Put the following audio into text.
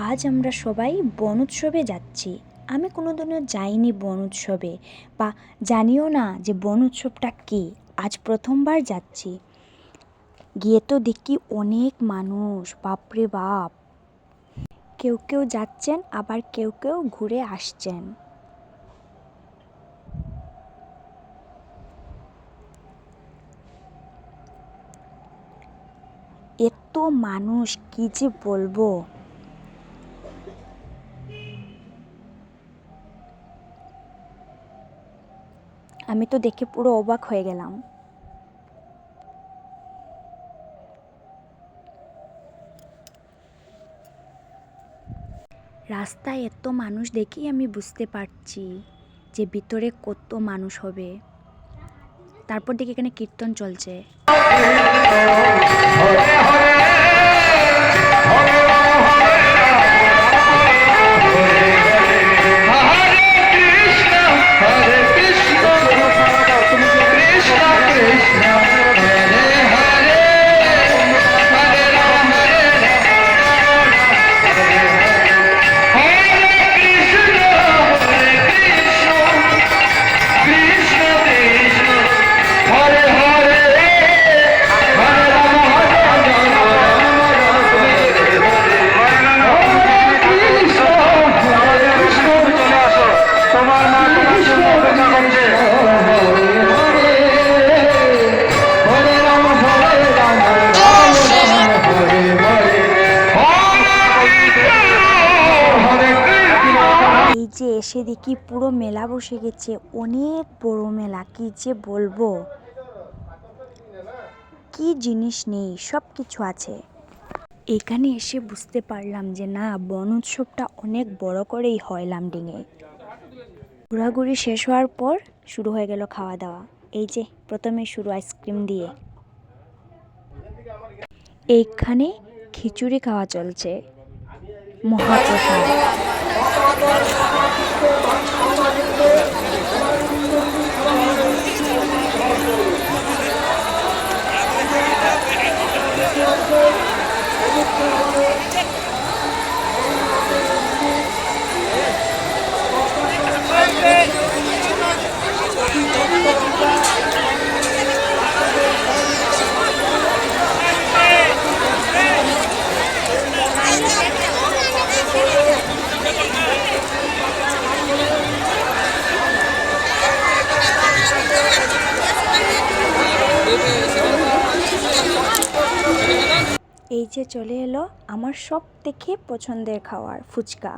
আজ আমরা সবাই বন উৎসবে যাচ্ছি। আমি কোনোদিনও যাইনি বন উৎসবে বা জানিও না যে বন উৎসবটা কী। আজ প্রথমবার যাচ্ছি। গিয়ে তো দেখি অনেক মানুষ, বাপরে বাপ! কেউ কেউ যাচ্ছেন, আবার কেউ কেউ ঘুরে আসছেন। এত মানুষ, কি যে বলবো! আমি তো দেখে পুরো অবাক হয়ে গেলাম। রাস্তায় এত মানুষ দেখেই আমি বুঝতে পারছি যে ভিতরে কত মানুষ হবে। তারপর দেখি এখানে কীর্তন চলছে। যে এসে দেখি পুরো মেলা বসে গেছে, অনেক বড় মেলা। কি যে বলবো, কি জিনিস নেই সব কিছু আছে। এখানে এসে বুঝতে পারলাম যে না, বন উৎসবটা অনেক বড় করেই হয় লামডিংয়ে। ঘোরাঘুরি শেষ হওয়ার পর শুরু হয়ে গেল খাওয়া দাওয়া। এই যে প্রথমে শুরু আইসক্রিম দিয়ে। এইখানে খিচুড়ি খাওয়া চলছে, মহাপ্রসাদ। এই যে চলে এলো আমার সব থেকে পছন্দের খাবার, ফুচকা।